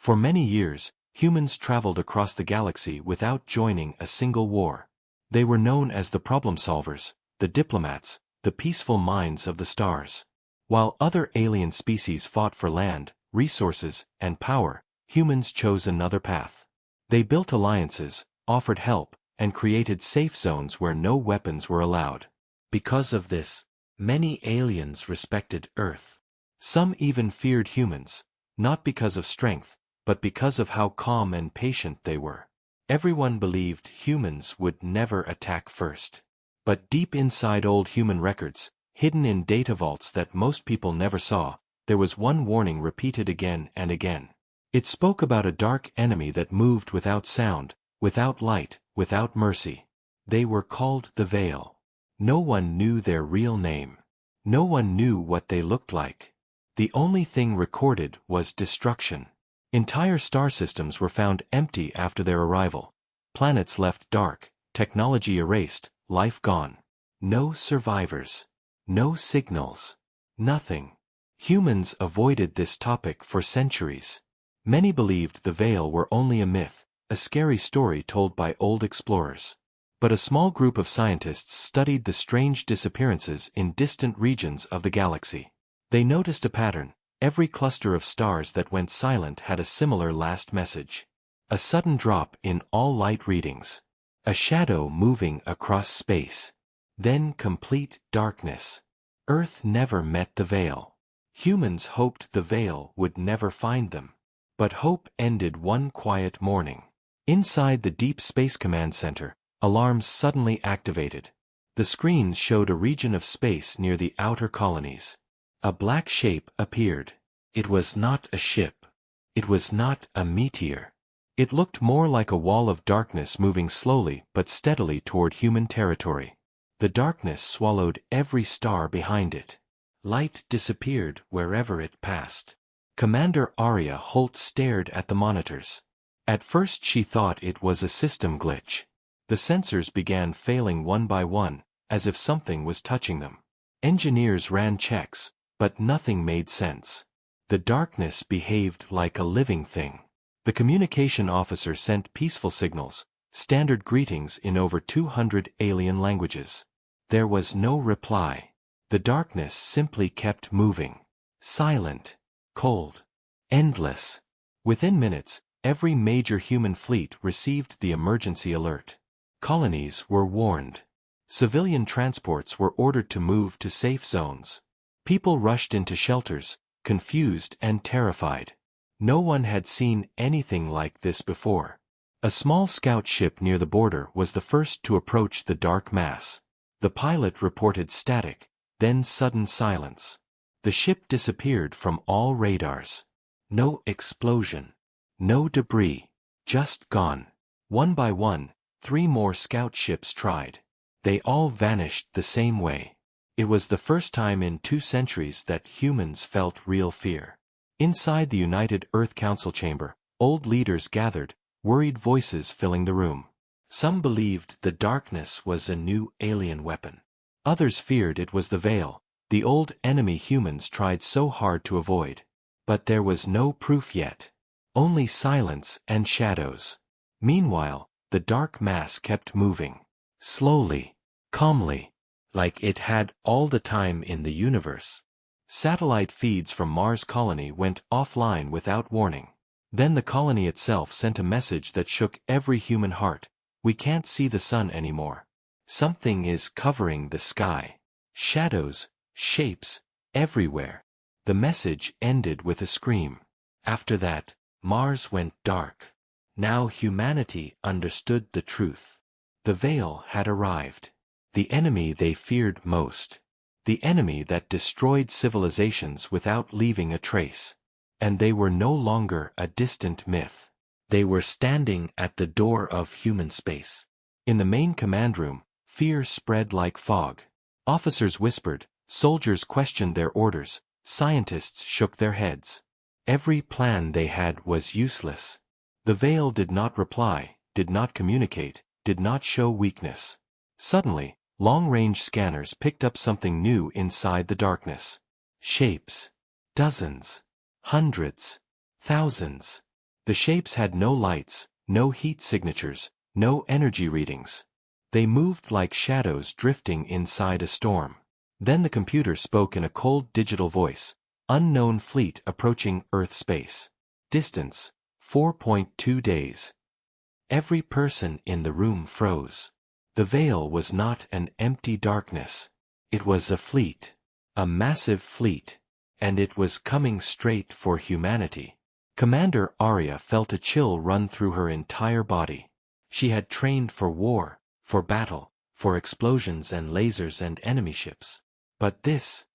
For many years, humans traveled across the galaxy without joining a single war. They were known as the problem solvers, the diplomats, the peaceful minds of the stars. While other alien species fought for land, resources, and power, humans chose another path. They built alliances, offered help, and created safe zones where no weapons were allowed. Because of this, many aliens respected Earth. Some even feared humans, not because of strength, but because of how calm and patient they were. Everyone believed humans would never attack first. But deep inside old human records, hidden in data vaults that most people never saw, there was one warning repeated again and again. It spoke about a dark enemy that moved without sound, without light, without mercy. They were called the Veil. No one knew their real name. No one knew what they looked like. The only thing recorded was destruction. Entire star systems were found empty after their arrival. Planets left dark, technology erased, life gone. No survivors. No signals. Nothing. Humans avoided this topic for centuries. Many believed the Veil were only a myth, a scary story told by old explorers. But a small group of scientists studied the strange disappearances in distant regions of the galaxy. They noticed a pattern. Every cluster of stars that went silent had a similar last message. A sudden drop in all light readings. A shadow moving across space. Then complete darkness. Earth never met the Veil. Humans hoped the Veil would never find them. But hope ended one quiet morning. Inside the Deep Space Command Center, alarms suddenly activated. The screens showed a region of space near the outer colonies. A black shape appeared. It was not a ship. It was not a meteor. It looked more like a wall of darkness moving slowly but steadily toward human territory. The darkness swallowed every star behind it. Light disappeared wherever it passed. Commander Arya Holt stared at the monitors. At first she thought it was a system glitch. The sensors began failing one by one, as if something was touching them. Engineers ran checks, but nothing made sense. The darkness behaved like a living thing. The communication officer sent peaceful signals, standard greetings in over 200 alien languages. There was no reply. The darkness simply kept moving. Silent. Cold. Endless. Within minutes, every major human fleet received the emergency alert. Colonies were warned. Civilian transports were ordered to move to safe zones. People rushed into shelters, confused and terrified. No one had seen anything like this before. A small scout ship near the border was the first to approach the dark mass. The pilot reported static, then sudden silence. The ship disappeared from all radars. No explosion. No debris. Just gone. One by one, 3 more scout ships tried. They all vanished the same way. It was the first time in 2 centuries that humans felt real fear. Inside the United Earth Council chamber, old leaders gathered, worried voices filling the room. Some believed the darkness was a new alien weapon. Others feared it was the Veil, the old enemy humans tried so hard to avoid. But there was no proof yet. Only silence and shadows. Meanwhile, the dark mass kept moving. Slowly. Calmly. Like it had all the time in the universe. Satellite feeds from Mars colony went offline without warning. Then the colony itself sent a message that shook every human heart. We can't see the sun anymore. Something is covering the sky. Shadows, shapes, everywhere. The message ended with a scream. After that, Mars went dark. Now humanity understood the truth. The Veil had arrived. The enemy they feared most. The enemy that destroyed civilizations without leaving a trace. And they were no longer a distant myth. They were standing at the door of human space. In the main command room, fear spread like fog. Officers whispered, soldiers questioned their orders, scientists shook their heads. Every plan they had was useless. The Veil did not reply, did not communicate, did not show weakness. Suddenly, long-range scanners picked up something new inside the darkness. Shapes. Dozens. Hundreds. Thousands. The shapes had no lights, no heat signatures, no energy readings. They moved like shadows drifting inside a storm. Then the computer spoke in a cold digital voice. Unknown fleet approaching Earth space. Distance, 4.2 days. Every person in the room froze. The veil was not an empty darkness. It was a fleet. A massive fleet. And it was coming straight for humanity. Commander Arya felt a chill run through her entire body. She had trained for war, for battle, for explosions and lasers and enemy ships. But this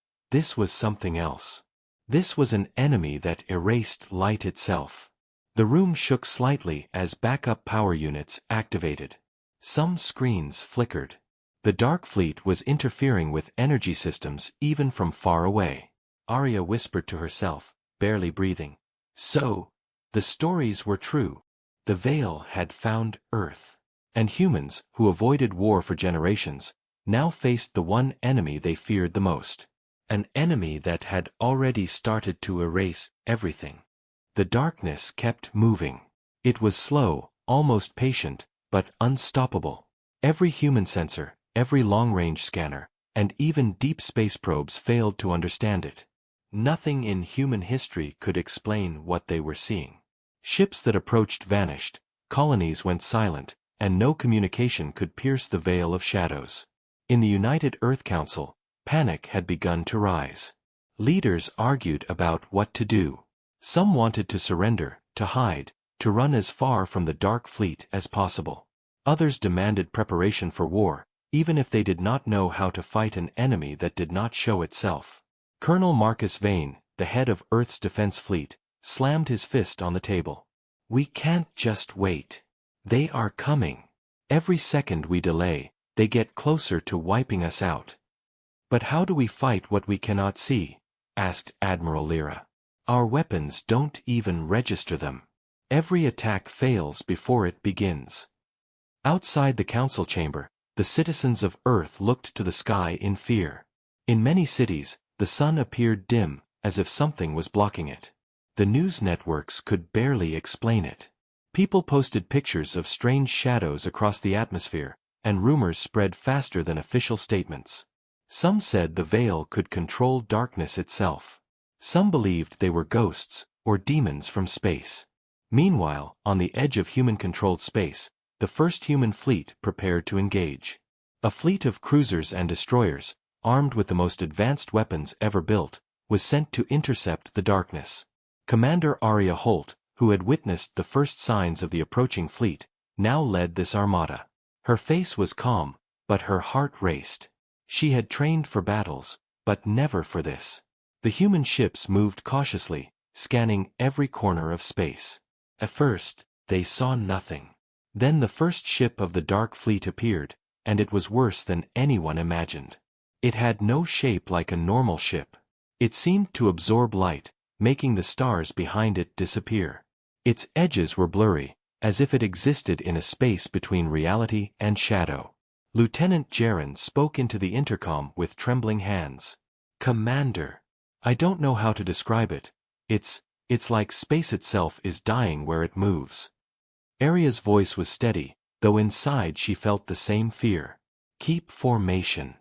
was something else. This was an enemy that erased light itself. The room shook slightly as backup power units activated. Some screens flickered. The Dark Fleet was interfering with energy systems even from far away. Arya whispered to herself, barely breathing. So, the stories were true. The Veil had found Earth. And humans, who avoided war for generations, now faced the one enemy they feared the most. An enemy that had already started to erase everything. The darkness kept moving. It was slow, almost patient, but unstoppable. Every human sensor, every long-range scanner, and even deep space probes failed to understand it. Nothing in human history could explain what they were seeing. Ships that approached vanished, colonies went silent, and no communication could pierce the veil of shadows. In the United Earth Council, panic had begun to rise. Leaders argued about what to do. Some wanted to surrender, to hide, to run as far from the Dark Fleet as possible. Others demanded preparation for war, even if they did not know how to fight an enemy that did not show itself. Colonel Marcus Vane, the head of Earth's defense fleet, slammed his fist on the table. We can't just wait. They are coming. Every second we delay, they get closer to wiping us out. But how do we fight what we cannot see? Asked Admiral Lyra. Our weapons don't even register them. Every attack fails before it begins. Outside the council chamber, the citizens of Earth looked to the sky in fear. In many cities, the sun appeared dim, as if something was blocking it. The news networks could barely explain it. People posted pictures of strange shadows across the atmosphere, and rumors spread faster than official statements. Some said the veil could control darkness itself. Some believed they were ghosts, or demons from space. Meanwhile, on the edge of human-controlled space, the first human fleet prepared to engage. A fleet of cruisers and destroyers, armed with the most advanced weapons ever built, was sent to intercept the darkness. Commander Arya Holt, who had witnessed the first signs of the approaching fleet, now led this armada. Her face was calm, but her heart raced. She had trained for battles, but never for this. The human ships moved cautiously, scanning every corner of space. At first, they saw nothing. Then the first ship of the Dark Fleet appeared, and it was worse than anyone imagined. It had no shape like a normal ship. It seemed to absorb light, making the stars behind it disappear. Its edges were blurry, as if it existed in a space between reality and shadow. Lieutenant Jaren spoke into the intercom with trembling hands. Commander, I don't know how to describe it. It's like space itself is dying where it moves. Arya's voice was steady, though inside she felt the same fear. Keep formation.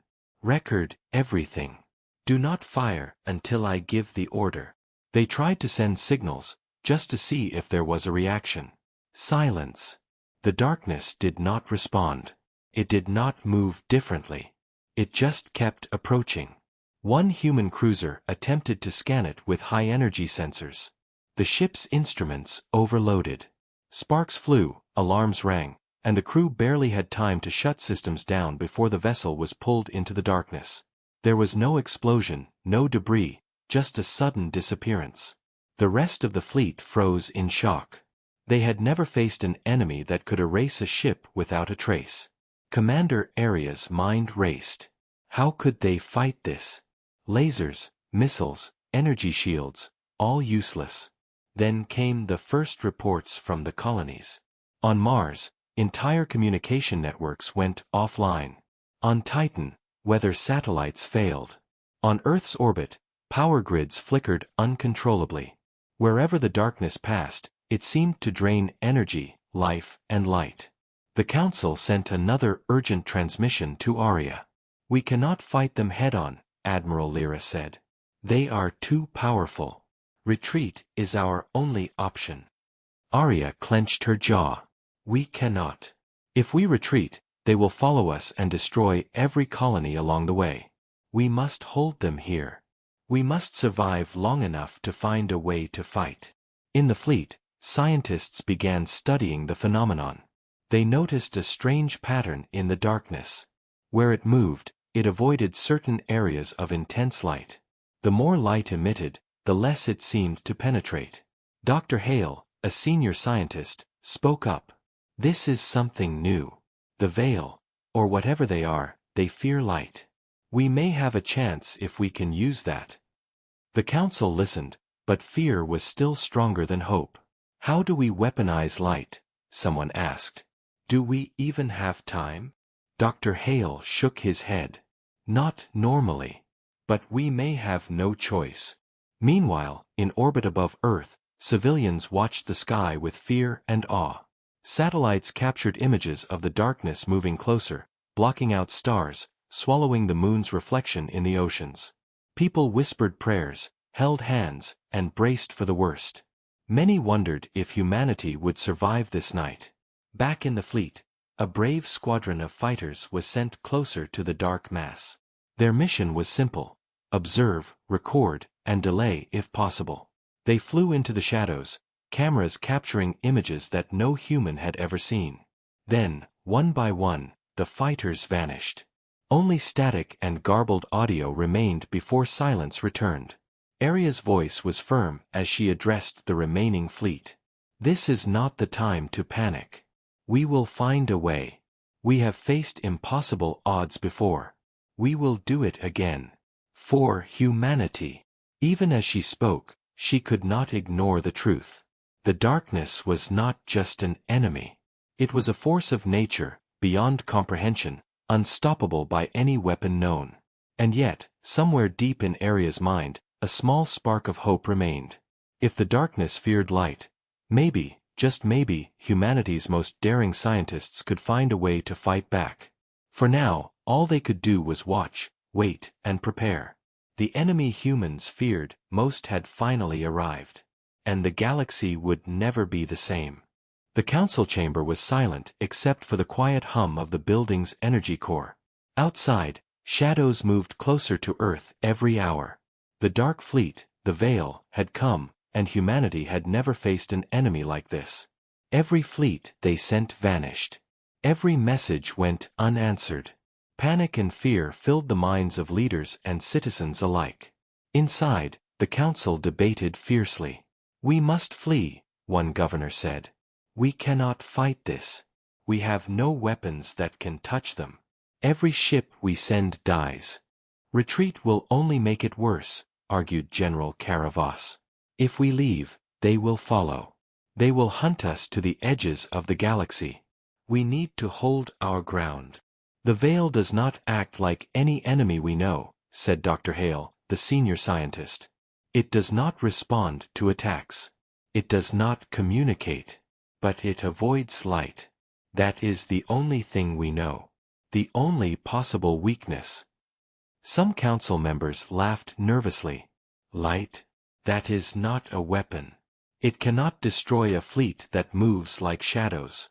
Record everything. Do not fire until I give the order. They tried to send signals, just to see if there was a reaction. Silence. The darkness did not respond. It did not move differently. It just kept approaching. One human cruiser attempted to scan it with high-energy sensors. The ship's instruments overloaded. Sparks flew, alarms rang, and the crew barely had time to shut systems down before the vessel was pulled into the darkness. There was no explosion, no debris, just a sudden disappearance. The rest of the fleet froze in shock. They had never faced an enemy that could erase a ship without a trace. Commander Arya's mind raced. How could they fight this? Lasers, missiles, energy shields, all useless. Then came the first reports from the colonies. On Mars, entire communication networks went offline. On Titan, weather satellites failed. On Earth's orbit, power grids flickered uncontrollably. Wherever the darkness passed, It seemed to drain energy, life, and light. The Council sent another urgent transmission to Arya. "We cannot fight them head-on," Admiral Lyra said. "They are too powerful. Retreat is our only option." Arya clenched her jaw. "We cannot. If we retreat, they will follow us and destroy every colony along the way. We must hold them here. We must survive long enough to find a way to fight." In the fleet, scientists began studying the phenomenon. They noticed a strange pattern in the darkness. Where it moved, it avoided certain areas of intense light. The more light emitted, the less it seemed to penetrate. Dr. Hale, a senior scientist, spoke up. "This is something new. The Veil, or whatever they are, they fear light. We may have a chance if we can use that." The Council listened, but fear was still stronger than hope. "How do we weaponize light?" someone asked. "Do we even have time?" Dr. Hale shook his head. "Not normally. But we may have no choice." Meanwhile, in orbit above Earth, civilians watched the sky with fear and awe. Satellites captured images of the darkness moving closer, blocking out stars, swallowing the moon's reflection in the oceans. People whispered prayers, held hands, and braced for the worst. Many wondered if humanity would survive this night. Back in the fleet, a brave squadron of fighters was sent closer to the dark mass. Their mission was simple: observe, record, and delay if possible. They flew into the shadows, cameras capturing images that no human had ever seen. Then, one by one, the fighters vanished. Only static and garbled audio remained before silence returned. Arya's voice was firm as she addressed the remaining fleet. "This is not the time to panic. We will find a way. We have faced impossible odds before. We will do it again. For humanity." Even as she spoke, she could not ignore the truth. The darkness was not just an enemy. It was a force of nature, beyond comprehension, unstoppable by any weapon known. And yet, somewhere deep in Arya's mind, a small spark of hope remained. If the darkness feared light, maybe, just maybe, humanity's most daring scientists could find a way to fight back. For now, all they could do was watch, wait, and prepare. The enemy humans feared most had finally arrived. And the galaxy would never be the same. The council chamber was silent except for the quiet hum of the building's energy core. Outside, shadows moved closer to Earth every hour. The Dark Fleet, the Veil, had come, and humanity had never faced an enemy like this. Every fleet they sent vanished. Every message went unanswered. Panic and fear filled the minds of leaders and citizens alike. Inside, the council debated fiercely. "We must flee," one governor said. "We cannot fight this. We have no weapons that can touch them. Every ship we send dies." "Retreat will only make it worse," argued General Caravas. "If we leave, they will follow. They will hunt us to the edges of the galaxy. We need to hold our ground." "The Veil does not act like any enemy we know," said Dr. Hale, the senior scientist. "It does not respond to attacks. It does not communicate. But it avoids light. That is the only thing we know. The only possible weakness." Some council members laughed nervously. "Light? That is not a weapon. It cannot destroy a fleet that moves like shadows."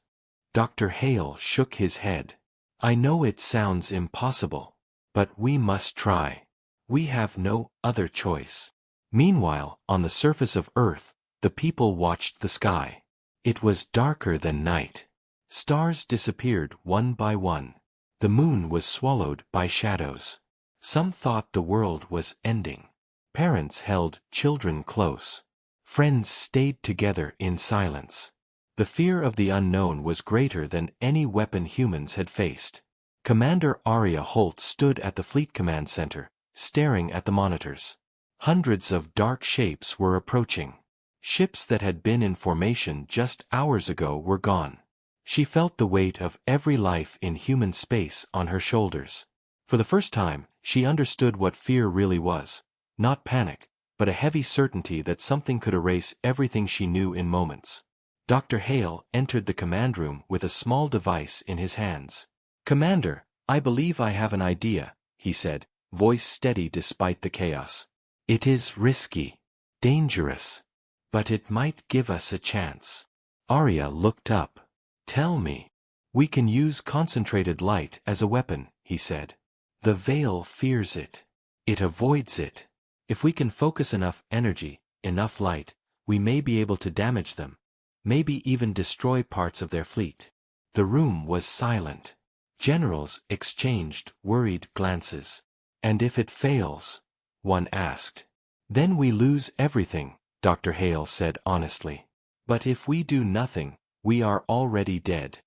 Dr. Hale shook his head. "I know it sounds impossible. But we must try. We have no other choice." Meanwhile, on the surface of Earth, the people watched the sky. It was darker than night. Stars disappeared one by one. The moon was swallowed by shadows. Some thought the world was ending. Parents held children close. Friends stayed together in silence. The fear of the unknown was greater than any weapon humans had faced. Commander Arya Holt stood at the Fleet Command Center, staring at the monitors. Hundreds of dark shapes were approaching. Ships that had been in formation just hours ago were gone. She felt the weight of every life in human space on her shoulders. For the first time, she understood what fear really was. Not panic, but a heavy certainty that something could erase everything she knew in moments. Dr. Hale entered the command room with a small device in his hands. "Commander, I believe I have an idea," he said, voice steady despite the chaos. "It is risky, dangerous, but it might give us a chance." Arya looked up. "Tell me." "We can use concentrated light as a weapon," he said. "The Veil fears it. It avoids it. If we can focus enough energy, enough light, we may be able to damage them, maybe even destroy parts of their fleet." The room was silent. Generals exchanged worried glances. "And if it fails?" one asked. "Then we lose everything," Dr. Hale said honestly. "But if we do nothing, we are already dead."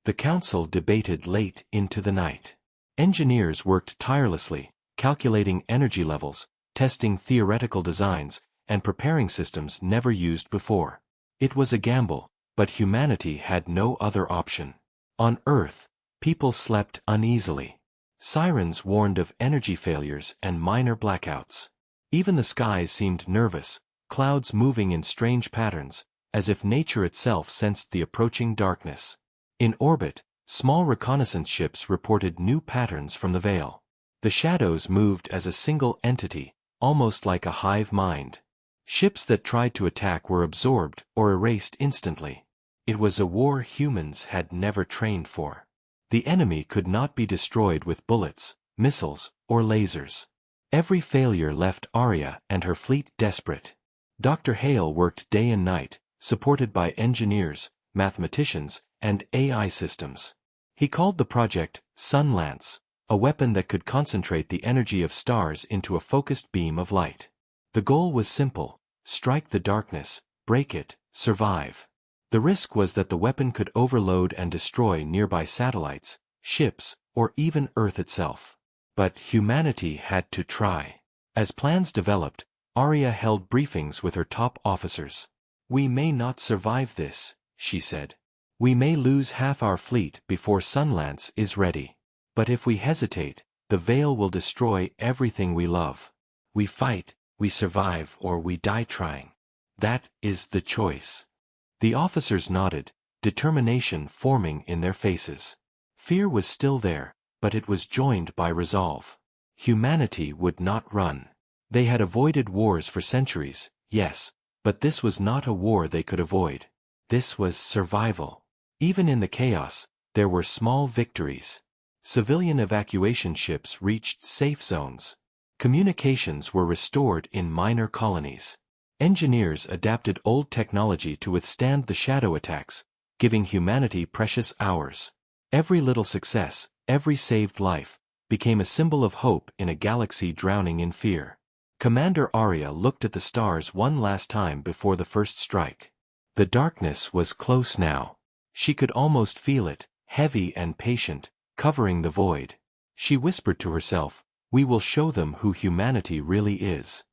The council debated late into the night. Engineers worked tirelessly, calculating energy levels, testing theoretical designs, and preparing systems never used before. It was a gamble, but humanity had no other option. On Earth, people slept uneasily. Sirens warned of energy failures and minor blackouts. Even the skies seemed nervous, clouds moving in strange patterns, as if nature itself sensed the approaching darkness. In orbit, small reconnaissance ships reported new patterns from the Veil. The shadows moved as a single entity, almost like a hive mind. Ships that tried to attack were absorbed or erased instantly. It was a war humans had never trained for. The enemy could not be destroyed with bullets, missiles, or lasers. Every failure left Arya and her fleet desperate. Dr. Hale worked day and night, supported by engineers, mathematicians, and AI systems. He called the project Sunlance, a weapon that could concentrate the energy of stars into a focused beam of light. The goal was simple: strike the darkness, break it, survive. The risk was that the weapon could overload and destroy nearby satellites, ships, or even Earth itself. But humanity had to try. As plans developed, Arya held briefings with her top officers. "We may not survive this," she said. "We may lose half our fleet before Sunlance is ready. But if we hesitate, the Veil will destroy everything we love. We fight, we survive, or we die trying. That is the choice." The officers nodded, determination forming in their faces. Fear was still there, but it was joined by resolve. Humanity would not run. They had avoided wars for centuries, yes, but this was not a war they could avoid. This was survival. Even in the chaos, there were small victories. Civilian evacuation ships reached safe zones. Communications were restored in minor colonies. Engineers adapted old technology to withstand the shadow attacks, giving humanity precious hours. Every little success, every saved life, became a symbol of hope in a galaxy drowning in fear. Commander Arya looked at the stars one last time before the first strike. The darkness was close now. She could almost feel it, heavy and patient, covering the void. She whispered to herself, "We will show them who humanity really is."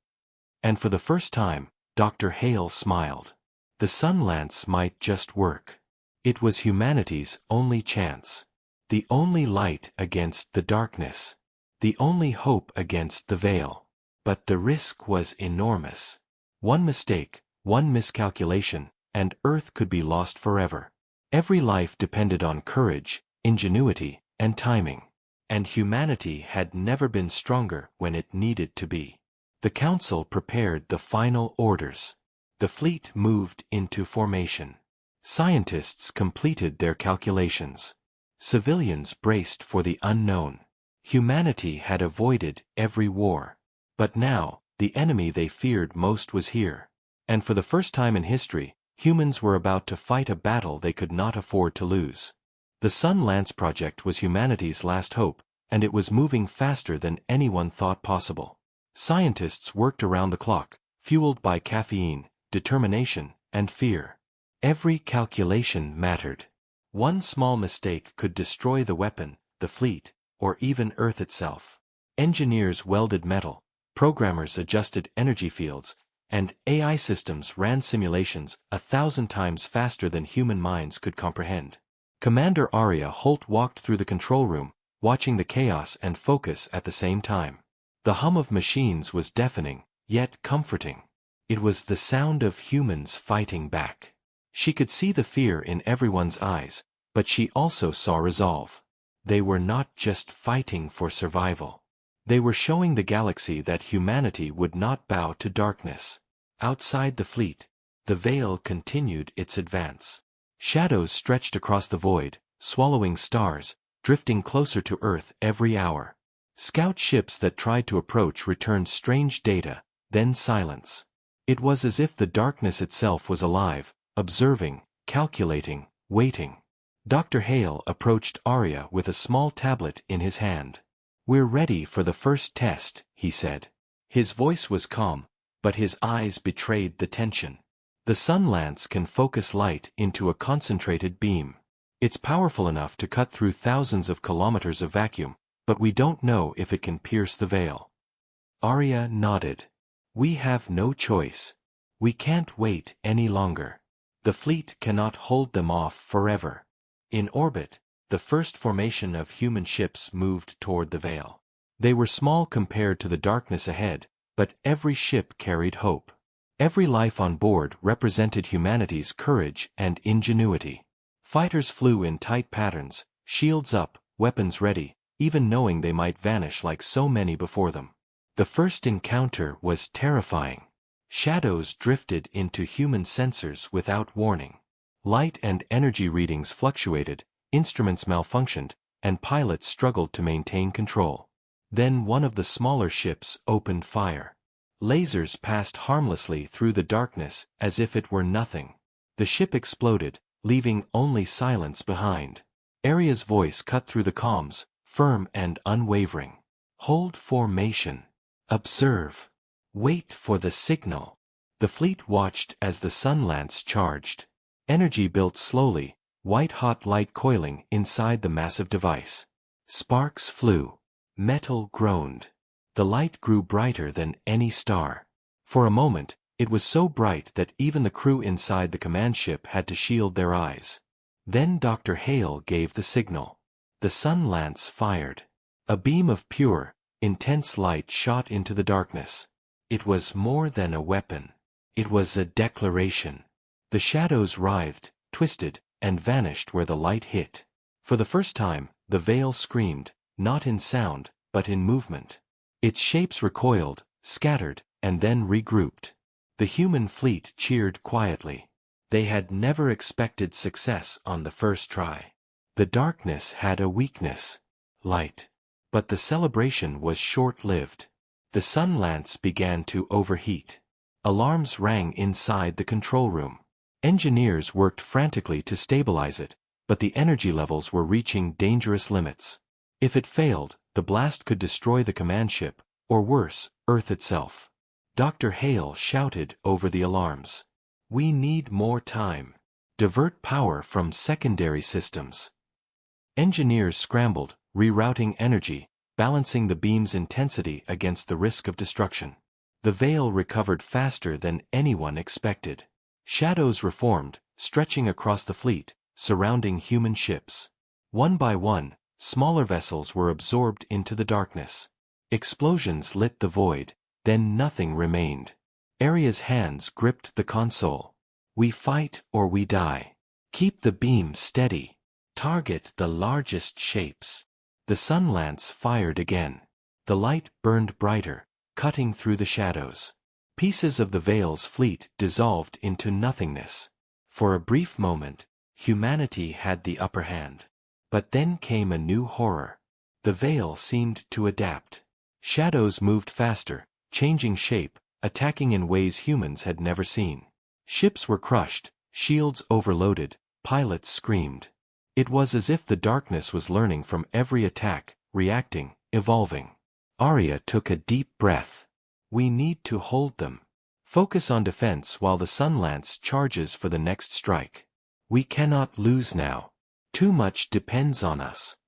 And for the first time, Dr. Hale smiled. The Sunlance might just work. It was humanity's only chance. The only light against the darkness. The only hope against the Veil. But the risk was enormous. One mistake, one miscalculation, and Earth could be lost forever. Every life depended on courage, ingenuity, and timing. And humanity had never been stronger when it needed to be. The Council prepared the final orders. The fleet moved into formation. Scientists completed their calculations. Civilians braced for the unknown. Humanity had avoided every war. But now, the enemy they feared most was here. And for the first time in history, humans were about to fight a battle they could not afford to lose. The Sunlance project was humanity's last hope, and it was moving faster than anyone thought possible. Scientists worked around the clock, fueled by caffeine, determination, and fear. Every calculation mattered. One small mistake could destroy the weapon, the fleet, or even Earth itself. Engineers welded metal, programmers adjusted energy fields, and AI systems ran simulations 1,000 times faster than human minds could comprehend. Commander Arya Holt walked through the control room, watching the chaos and focus at the same time. The hum of machines was deafening, yet comforting. It was the sound of humans fighting back. She could see the fear in everyone's eyes, but she also saw resolve. They were not just fighting for survival. They were showing the galaxy that humanity would not bow to darkness. Outside the fleet, the Veil continued its advance. Shadows stretched across the void, swallowing stars, drifting closer to Earth every hour. Scout ships that tried to approach returned strange data, then silence. It was as if the darkness itself was alive, observing, calculating, waiting. Dr. Hale approached Arya with a small tablet in his hand. "We're ready for the first test," he said. His voice was calm, but his eyes betrayed the tension. "The sun lance can focus light into a concentrated beam. It's powerful enough to cut through thousands of kilometers of vacuum, but we don't know if it can pierce the veil." Arya nodded. "We have no choice. We can't wait any longer. The fleet cannot hold them off forever." In orbit, the first formation of human ships moved toward the veil. They were small compared to the darkness ahead, but every ship carried hope. Every life on board represented humanity's courage and ingenuity. Fighters flew in tight patterns, shields up, weapons ready, even knowing they might vanish like so many before them. The first encounter was terrifying. Shadows drifted into human sensors without warning. Light and energy readings fluctuated, instruments malfunctioned, and pilots struggled to maintain control. Then one of the smaller ships opened fire. Lasers passed harmlessly through the darkness as if it were nothing. The ship exploded, leaving only silence behind. Arya's voice cut through the comms, firm and unwavering. "Hold formation. Observe. Wait for the signal." The fleet watched as the sun lance charged. Energy built slowly, white-hot light coiling inside the massive device. Sparks flew. Metal groaned. The light grew brighter than any star. For a moment, it was so bright that even the crew inside the command ship had to shield their eyes. Then Dr. Hale gave the signal. The sun lance fired. A beam of pure, intense light shot into the darkness. It was more than a weapon. It was a declaration. The shadows writhed, twisted, and vanished where the light hit. For the first time, the veil screamed, not in sound, but in movement. Its shapes recoiled, scattered, and then regrouped. The human fleet cheered quietly. They had never expected success on the first try. The darkness had a weakness: light. But the celebration was short-lived. The sun lance began to overheat. Alarms rang inside the control room. Engineers worked frantically to stabilize it, but the energy levels were reaching dangerous limits. If it failed, the blast could destroy the command ship, or worse, Earth itself. Dr. Hale shouted over the alarms. "We need more time. Divert power from secondary systems." Engineers scrambled, rerouting energy, balancing the beam's intensity against the risk of destruction. The veil recovered faster than anyone expected. Shadows reformed, stretching across the fleet, surrounding human ships. One by one, smaller vessels were absorbed into the darkness. Explosions lit the void, then nothing remained. Arya's hands gripped the console. "We fight or we die. Keep the beam steady. Target the largest shapes." The sun lance fired again. The light burned brighter, cutting through the shadows. Pieces of the Veil's fleet dissolved into nothingness. For a brief moment, humanity had the upper hand. But then came a new horror. The Veil seemed to adapt. Shadows moved faster, changing shape, attacking in ways humans had never seen. Ships were crushed, shields overloaded, pilots screamed. It was as if the darkness was learning from every attack, reacting, evolving. Arya took a deep breath. "We need to hold them. Focus on defense while the sun lance charges for the next strike. We cannot lose now. Too much depends on us."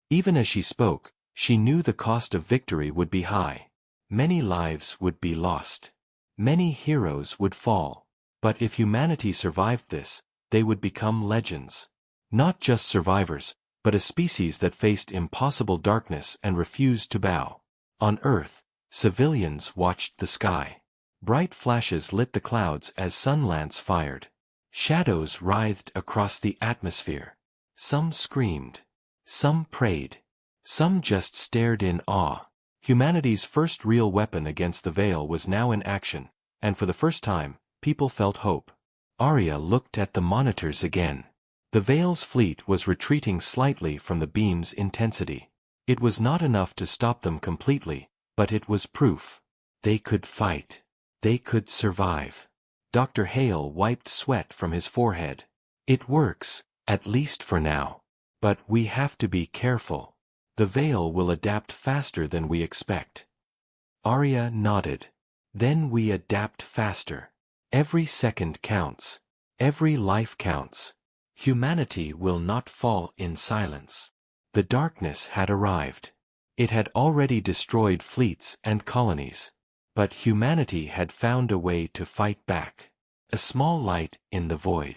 Even as she spoke, she knew the cost of victory would be high. Many lives would be lost. Many heroes would fall. But if humanity survived this, they would become legends. Not just survivors, but a species that faced impossible darkness and refused to bow. On Earth, civilians watched the sky. Bright flashes lit the clouds as sun lance fired. Shadows writhed across the atmosphere. Some screamed. Some prayed. Some just stared in awe. Humanity's first real weapon against the Veil was now in action, and for the first time, people felt hope. Arya looked at the monitors again. The Veil's fleet was retreating slightly from the beam's intensity. It was not enough to stop them completely, but it was proof. They could fight. They could survive. Dr. Hale wiped sweat from his forehead. It works, at least for now. But we have to be careful. The Veil will adapt faster than we expect. Arya nodded. Then we adapt faster. Every second counts. Every life counts. Humanity will not fall in silence. The darkness had arrived. It had already destroyed fleets and colonies. But humanity had found a way to fight back. A small light in the void.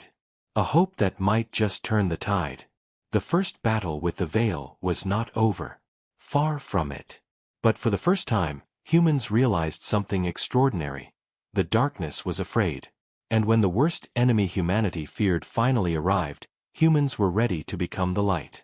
A hope that might just turn the tide. The first battle with the Veil was not over. Far from it. But for the first time, humans realized something extraordinary. The darkness was afraid. And when the worst enemy humanity feared finally arrived, humans were ready to become the light.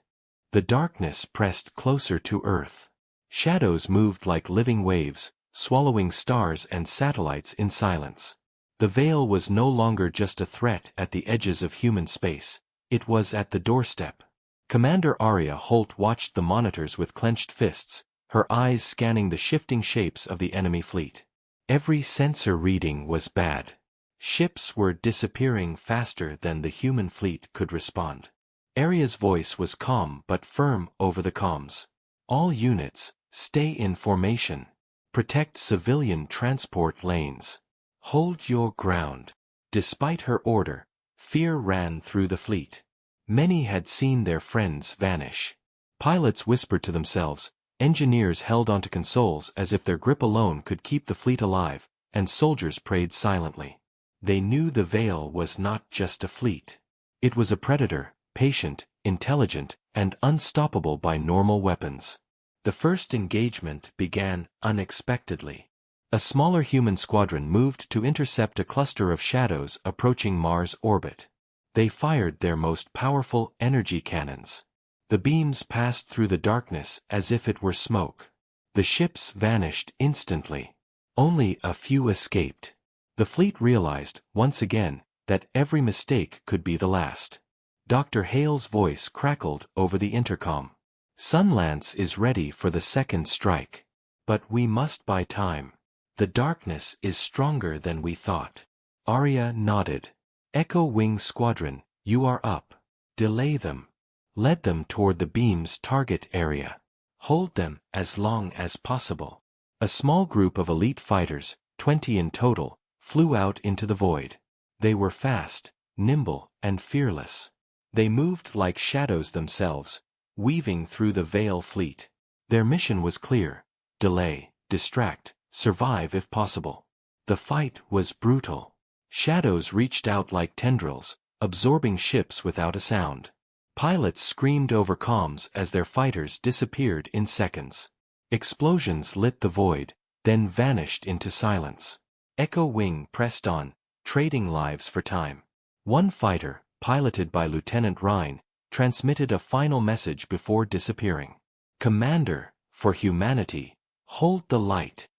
The darkness pressed closer to Earth. Shadows moved like living waves, swallowing stars and satellites in silence. The Veil was no longer just a threat at the edges of human space, it was at the doorstep. Commander Arya Holt watched the monitors with clenched fists, her eyes scanning the shifting shapes of the enemy fleet. Every sensor reading was bad. Ships were disappearing faster than the human fleet could respond. Arya's voice was calm but firm over the comms. All units, stay in formation. Protect civilian transport lanes. Hold your ground. Despite her order, fear ran through the fleet. Many had seen their friends vanish. Pilots whispered to themselves, engineers held onto consoles as if their grip alone could keep the fleet alive, and soldiers prayed silently. They knew the Veil was not just a fleet. It was a predator, patient, intelligent, and unstoppable by normal weapons. The first engagement began unexpectedly. A smaller human squadron moved to intercept a cluster of shadows approaching Mars' orbit. They fired their most powerful energy cannons. The beams passed through the darkness as if it were smoke. The ships vanished instantly. Only a few escaped. The fleet realized, once again, that every mistake could be the last. Dr. Hale's voice crackled over the intercom. Sunlance is ready for the second strike. But we must buy time. The darkness is stronger than we thought. Arya nodded. Echo Wing Squadron, you are up. Delay them. Lead them toward the beam's target area. Hold them as long as possible. A small group of elite fighters, 20 in total, flew out into the void. They were fast, nimble, and fearless. They moved like shadows themselves, weaving through the Veil fleet. Their mission was clear: delay, distract, survive if possible. The fight was brutal. Shadows reached out like tendrils, absorbing ships without a sound. Pilots screamed over comms as their fighters disappeared in seconds. Explosions lit the void, then vanished into silence. Echo Wing pressed on, trading lives for time. One fighter, piloted by Lieutenant Rhine, transmitted a final message before disappearing. Commander, for humanity, hold the light.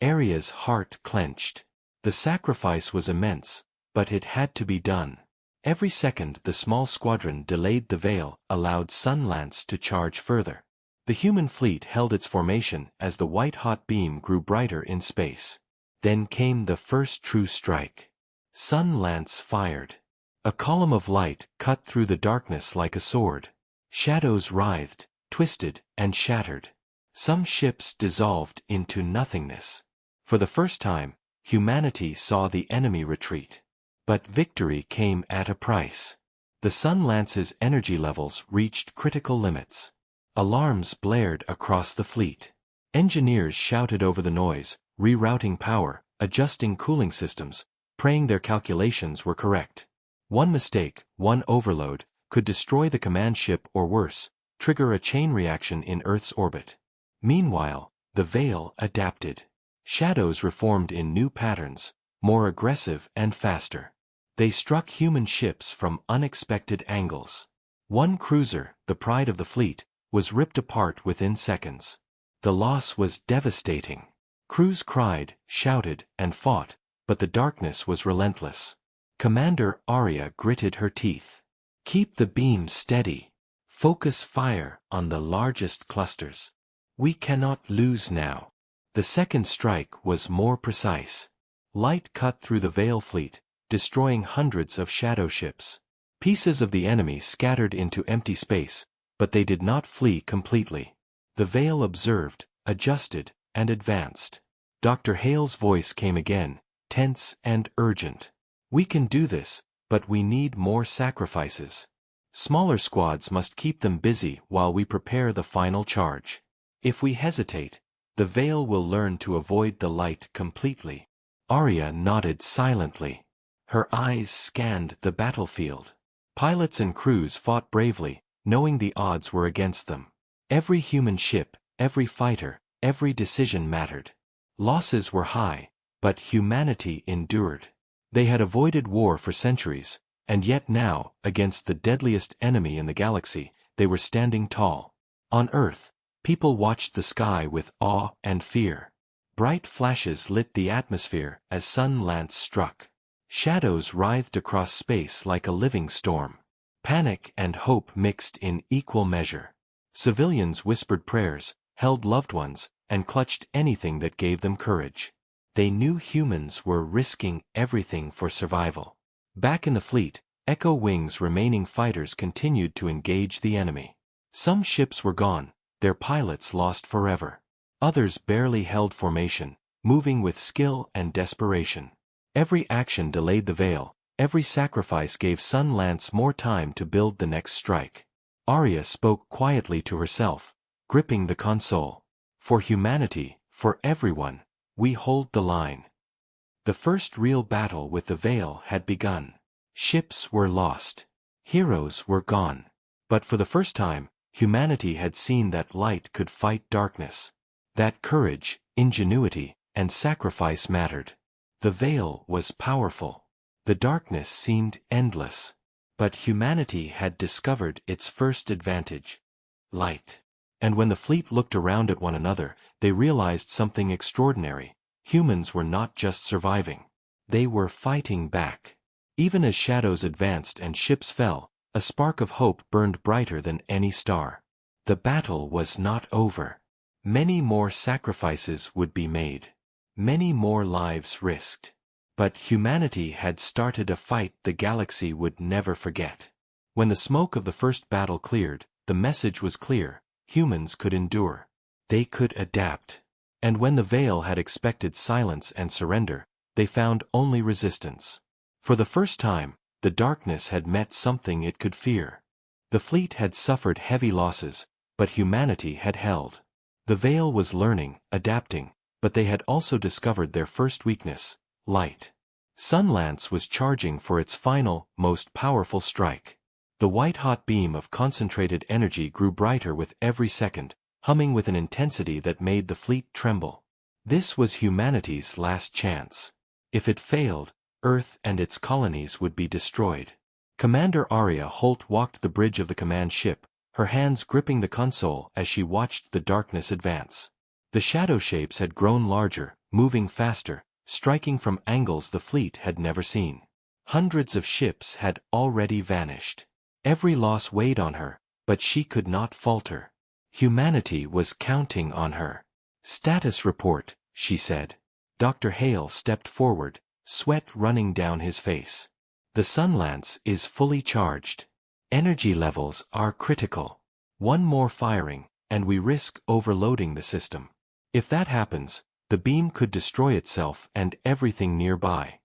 Arya's heart clenched. The sacrifice was immense, but it had to be done. Every second the small squadron delayed the Veil allowed Sunlance to charge further. The human fleet held its formation as the white-hot beam grew brighter in space. Then came the first true strike. Sunlance fired. A column of light cut through the darkness like a sword. Shadows writhed, twisted, and shattered. Some ships dissolved into nothingness. For the first time, humanity saw the enemy retreat. But victory came at a price. The Sunlance's energy levels reached critical limits. Alarms blared across the fleet. Engineers shouted over the noise, rerouting power, adjusting cooling systems, praying their calculations were correct. One mistake, one overload, could destroy the command ship or worse, trigger a chain reaction in Earth's orbit. Meanwhile, the Veil adapted. Shadows reformed in new patterns, more aggressive and faster. They struck human ships from unexpected angles. One cruiser, the pride of the fleet, was ripped apart within seconds. The loss was devastating. Crews cried, shouted, and fought, but the darkness was relentless. Commander Arya gritted her teeth. "Keep the beam steady. Focus fire on the largest clusters. We cannot lose now." The second strike was more precise. Light cut through the Veil fleet, destroying hundreds of shadow ships. Pieces of the enemy scattered into empty space, but they did not flee completely. The Veil observed, adjusted, and advanced. Dr. Hale's voice came again, tense and urgent. "We can do this, but we need more sacrifices. Smaller squads must keep them busy while we prepare the final charge. If we hesitate, the Veil will learn to avoid the light completely." Arya nodded silently. Her eyes scanned the battlefield. Pilots and crews fought bravely, knowing the odds were against them. Every human ship, every fighter, every decision mattered. Losses were high, but humanity endured. They had avoided war for centuries, and yet now, against the deadliest enemy in the galaxy, they were standing tall. On Earth, people watched the sky with awe and fear. Bright flashes lit the atmosphere as sun lance struck. Shadows writhed across space like a living storm. Panic and hope mixed in equal measure. Civilians whispered prayers, held loved ones, and clutched anything that gave them courage. They knew humans were risking everything for survival. Back in the fleet, Echo Wing's remaining fighters continued to engage the enemy. Some ships were gone, their pilots lost forever. Others barely held formation, moving with skill and desperation. Every action delayed the Veil, every sacrifice gave Sun Lance more time to build the next strike. Arya spoke quietly to herself, gripping the console. "For humanity, for everyone, we hold the line." The first real battle with the Veil had begun. Ships were lost. Heroes were gone. But for the first time, humanity had seen that light could fight darkness. That courage, ingenuity, and sacrifice mattered. The Veil was powerful. The darkness seemed endless. But humanity had discovered its first advantage: light. And when the fleet looked around at one another, they realized something extraordinary. Humans were not just surviving. They were fighting back. Even as shadows advanced and ships fell, a spark of hope burned brighter than any star. The battle was not over. Many more sacrifices would be made. Many more lives risked. But humanity had started a fight the galaxy would never forget. When the smoke of the first battle cleared, the message was clear: humans could endure. They could adapt. And when the Veil had expected silence and surrender, they found only resistance. For the first time, the darkness had met something it could fear. The fleet had suffered heavy losses, but humanity had held. The Veil was learning, adapting, but they had also discovered their first weakness: light. Sunlance was charging for its final, most powerful strike. The white-hot beam of concentrated energy grew brighter with every second, humming with an intensity that made the fleet tremble. This was humanity's last chance. If it failed, Earth and its colonies would be destroyed. Commander Arya Holt walked the bridge of the command ship, her hands gripping the console as she watched the darkness advance. The shadow shapes had grown larger, moving faster, striking from angles the fleet had never seen. Hundreds of ships had already vanished. Every loss weighed on her, but she could not falter. Humanity was counting on her. "Status report," she said. Dr. Hale stepped forward, sweat running down his face. "The Sunlance is fully charged. Energy levels are critical. One more firing, and we risk overloading the system. If that happens, the beam could destroy itself and everything nearby."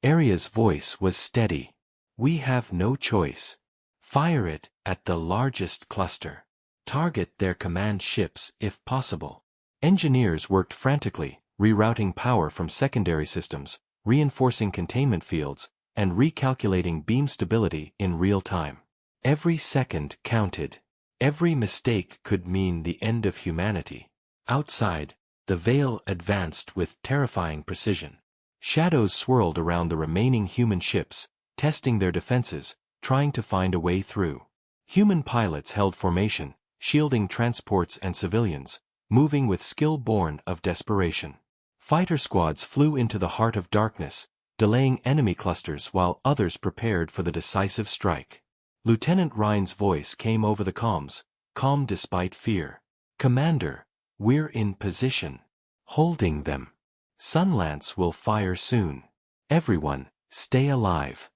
Arya's voice was steady. "We have no choice. Fire it at the largest cluster. Target their command ships if possible." Engineers worked frantically, rerouting power from secondary systems, reinforcing containment fields, and recalculating beam stability in real time. Every second counted. Every mistake could mean the end of humanity. Outside, the Veil advanced with terrifying precision. Shadows swirled around the remaining human ships, testing their defenses, trying to find a way through. Human pilots held formation, shielding transports and civilians, moving with skill born of desperation. Fighter squads flew into the heart of darkness, delaying enemy clusters while others prepared for the decisive strike. Lieutenant Rhine's voice came over the comms, calm despite fear. "Commander, we're in position. Holding them. Sunlance will fire soon. Everyone, stay alive."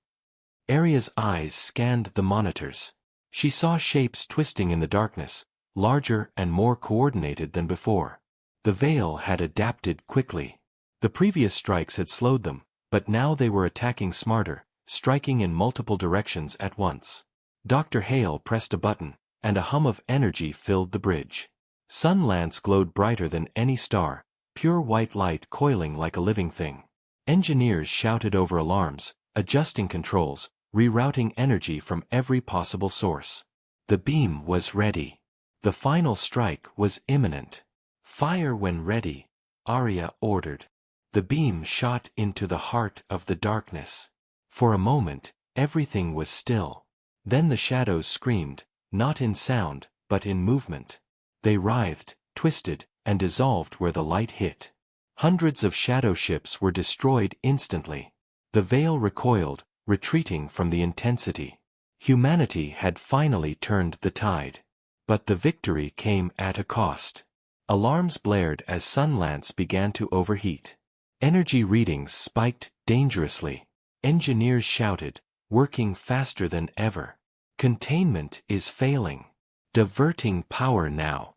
Aria's eyes scanned the monitors. She saw shapes twisting in the darkness, larger and more coordinated than before. The Veil had adapted quickly. The previous strikes had slowed them, but now they were attacking smarter, striking in multiple directions at once. Dr. Hale pressed a button, and a hum of energy filled the bridge. Sunlance glowed brighter than any star, pure white light coiling like a living thing. Engineers shouted over alarms, adjusting controls, rerouting energy from every possible source. The beam was ready. The final strike was imminent. "Fire when ready," Arya ordered. The beam shot into the heart of the darkness. For a moment, everything was still. Then the shadows screamed, not in sound, but in movement. They writhed, twisted, and dissolved where the light hit. Hundreds of shadow ships were destroyed instantly. The Veil recoiled, retreating from the intensity. Humanity had finally turned the tide. But the victory came at a cost. Alarms blared as Sunlance began to overheat. Energy readings spiked dangerously. Engineers shouted, working faster than ever. "Containment is failing. Diverting power now."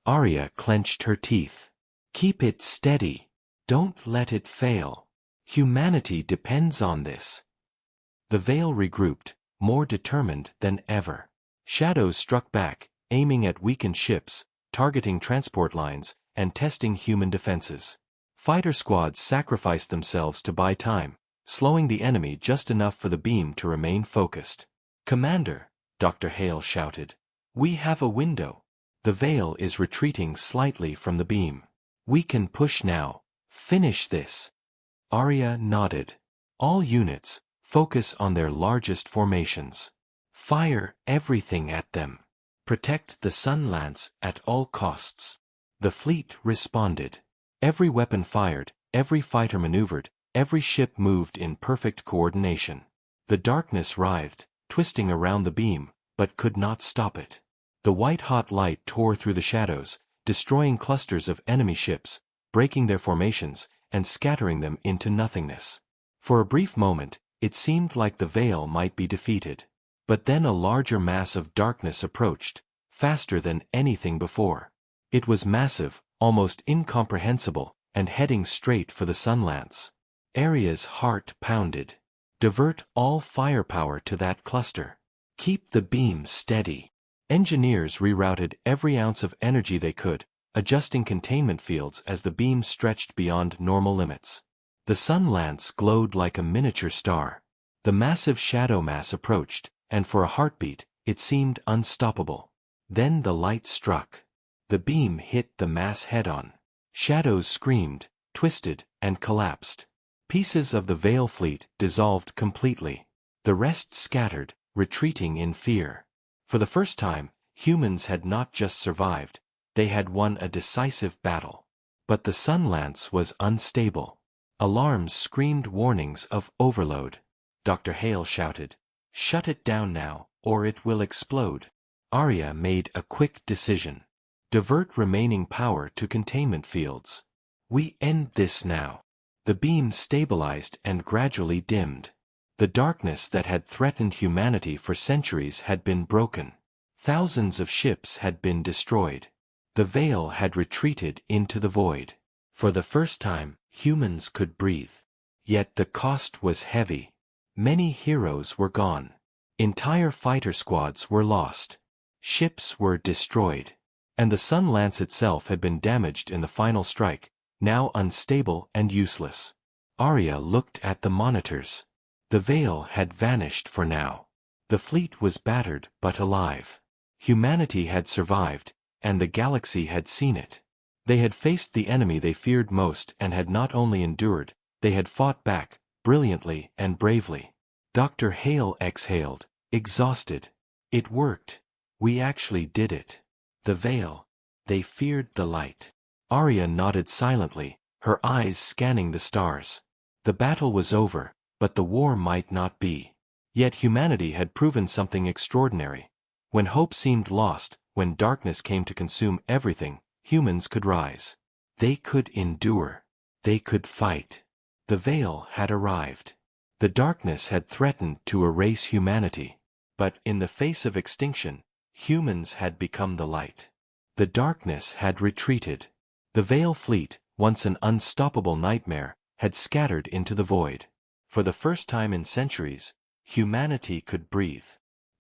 Arya clenched her teeth. "Keep it steady. Don't let it fail. Humanity depends on this." The Veil regrouped, more determined than ever. Shadows struck back, aiming at weakened ships, targeting transport lines, and testing human defenses. Fighter squads sacrificed themselves to buy time, slowing the enemy just enough for the beam to remain focused. "Commander," Dr. Hale shouted. "We have a window. The Veil is retreating slightly from the beam. We can push now. Finish this." Arya nodded. "All units, focus on their largest formations. Fire everything at them. Protect the Sunlance at all costs." The fleet responded. Every weapon fired, every fighter maneuvered, every ship moved in perfect coordination. The darkness writhed, twisting around the beam, but could not stop it. The white-hot light tore through the shadows, destroying clusters of enemy ships, breaking their formations, and scattering them into nothingness. For a brief moment, it seemed like the Veil might be defeated. But then a larger mass of darkness approached, faster than anything before. It was massive, almost incomprehensible, and heading straight for the Sunlance. Arya's heart pounded. Divert all firepower to that cluster. Keep the beam steady. Engineers rerouted every ounce of energy they could, adjusting containment fields as the beam stretched beyond normal limits. The Sunlance glowed like a miniature star. The massive shadow mass approached, and for a heartbeat, it seemed unstoppable. Then the light struck. The beam hit the mass head-on. Shadows screamed, twisted, and collapsed. Pieces of the Veil fleet dissolved completely. The rest scattered, retreating in fear. For the first time, humans had not just survived, they had won a decisive battle. But the Sunlance was unstable. Alarms screamed warnings of overload. Dr. Hale shouted, "Shut it down now, or it will explode." Arya made a quick decision. Divert remaining power to containment fields. We end this now. The beam stabilized and gradually dimmed. The darkness that had threatened humanity for centuries had been broken. Thousands of ships had been destroyed. The Veil had retreated into the void. For the first time, humans could breathe. Yet the cost was heavy. Many heroes were gone. Entire fighter squads were lost. Ships were destroyed. And the Sunlance itself had been damaged in the final strike, now unstable and useless. Arya looked at the monitors. The Veil had vanished for now. The fleet was battered but alive. Humanity had survived, and the galaxy had seen it. They had faced the enemy they feared most and had not only endured, They had fought back, brilliantly and bravely. Dr. Hale exhaled, exhausted. It worked. We actually did it. The veil. They feared the light. Arya nodded silently, her eyes scanning the stars. The battle was over, but the war might not be. Yet humanity had proven something extraordinary. When hope seemed lost, when darkness came to consume everything, humans could rise. They could endure. They could fight. The veil had arrived. The darkness had threatened to erase humanity. But in the face of extinction, humans had become the light. The darkness had retreated. The Veil fleet, once an unstoppable nightmare, had scattered into the void. For the first time in centuries, humanity could breathe.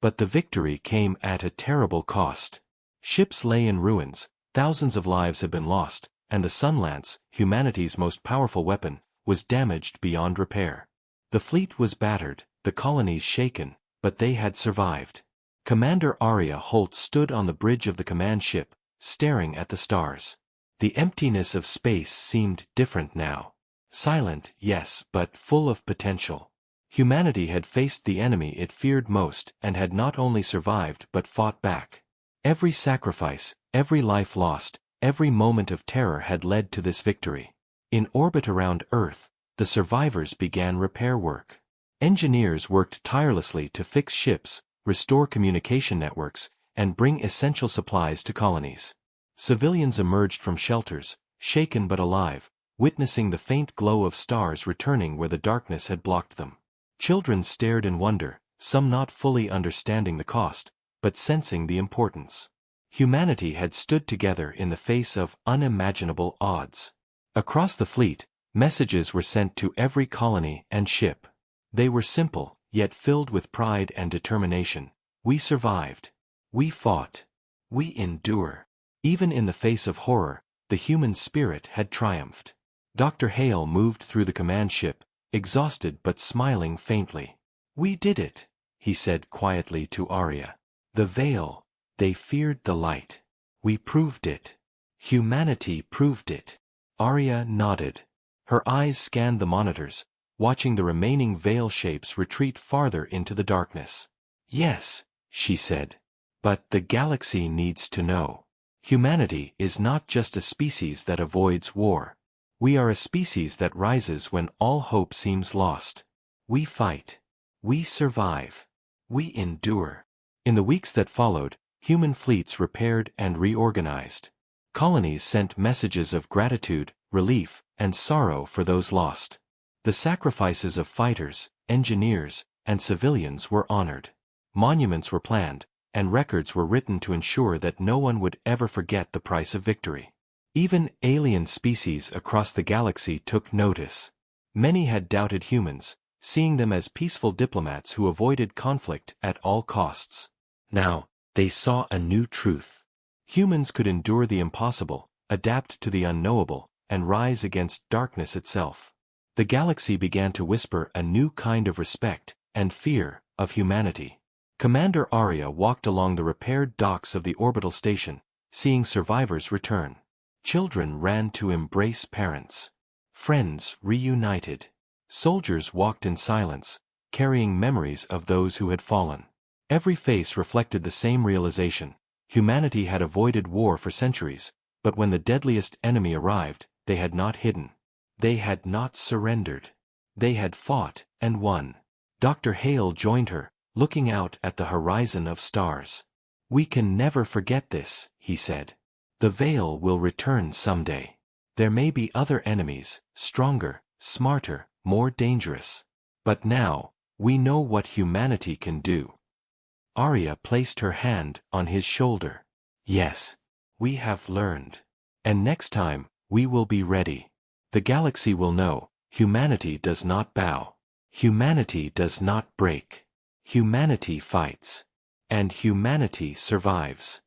But the victory came at a terrible cost. Ships lay in ruins, thousands of lives had been lost, and the Sunlance, humanity's most powerful weapon, was damaged beyond repair. The fleet was battered, the colonies shaken, but they had survived. Commander Arya Holt stood on the bridge of the command ship, staring at the stars. The emptiness of space seemed different now. Silent, yes, but full of potential. Humanity had faced the enemy it feared most and had not only survived but fought back. Every sacrifice, every life lost, every moment of terror had led to this victory. In orbit around Earth, the survivors began repair work. Engineers worked tirelessly to fix ships, restore communication networks, and bring essential supplies to colonies. Civilians emerged from shelters, shaken but alive, witnessing the faint glow of stars returning where the darkness had blocked them. Children stared in wonder, some not fully understanding the cost, but sensing the importance. Humanity had stood together in the face of unimaginable odds. Across the fleet, messages were sent to every colony and ship. They were simple, yet filled with pride and determination. We survived. We fought. We endure. Even in the face of horror, the human spirit had triumphed. Dr. Hale moved through the command ship, exhausted but smiling faintly. We did it, he said quietly to Arya. The veil. They feared the light. We proved it. Humanity proved it. Arya nodded. Her eyes scanned the monitors, watching the remaining veil shapes retreat farther into the darkness. Yes, she said. But the galaxy needs to know. Humanity is not just a species that avoids war. We are a species that rises when all hope seems lost. We fight. We survive. We endure. In the weeks that followed, human fleets repaired and reorganized. Colonies sent messages of gratitude, relief, and sorrow for those lost. The sacrifices of fighters, engineers, and civilians were honored. Monuments were planned, and records were written to ensure that no one would ever forget the price of victory. Even alien species across the galaxy took notice. Many had doubted humans, seeing them as peaceful diplomats who avoided conflict at all costs. Now, they saw a new truth. Humans could endure the impossible, adapt to the unknowable, and rise against darkness itself. The galaxy began to whisper a new kind of respect and fear of humanity. Commander Arya walked along the repaired docks of the orbital station, seeing survivors return. Children ran to embrace parents. Friends reunited. Soldiers walked in silence, carrying memories of those who had fallen. Every face reflected the same realization. Humanity had avoided war for centuries, but when the deadliest enemy arrived, they had not hidden. They had not surrendered. They had fought and won. Dr. Hale joined her, looking out at the horizon of stars. We can never forget this, he said. The veil will return someday. There may be other enemies, stronger, smarter, more dangerous. But now, we know what humanity can do. Arya placed her hand on his shoulder. Yes, we have learned. And next time, we will be ready. The galaxy will know, humanity does not bow. Humanity does not break. Humanity fights. And humanity survives.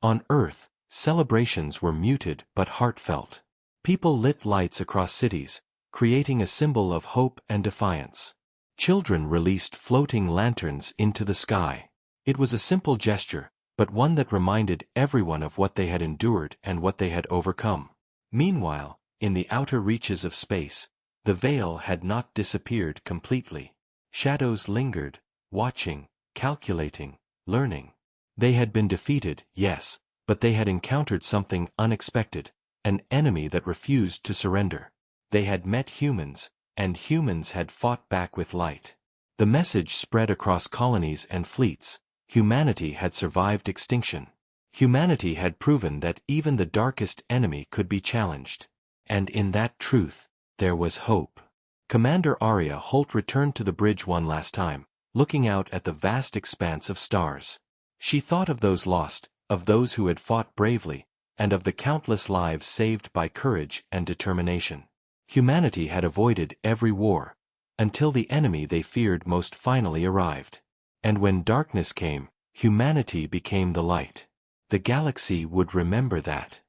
On Earth, celebrations were muted but heartfelt. People lit lights across cities, creating a symbol of hope and defiance. Children released floating lanterns into the sky. It was a simple gesture, but one that reminded everyone of what they had endured and what they had overcome. Meanwhile, in the outer reaches of space, The veil had not disappeared completely. Shadows lingered, watching, calculating, learning. They had been defeated, yes, but they had encountered something unexpected, an enemy that refused to surrender. They had met humans, and humans had fought back with light. The message spread across colonies and fleets: humanity had survived extinction. Humanity had proven that even the darkest enemy could be challenged. And in that truth, there was hope. Commander Arya Holt returned to the bridge one last time, looking out at the vast expanse of stars. She thought of those lost, of those who had fought bravely, and of the countless lives saved by courage and determination. Humanity had avoided every war, until the enemy they feared most finally arrived. And when darkness came, humanity became the light. The galaxy would remember that.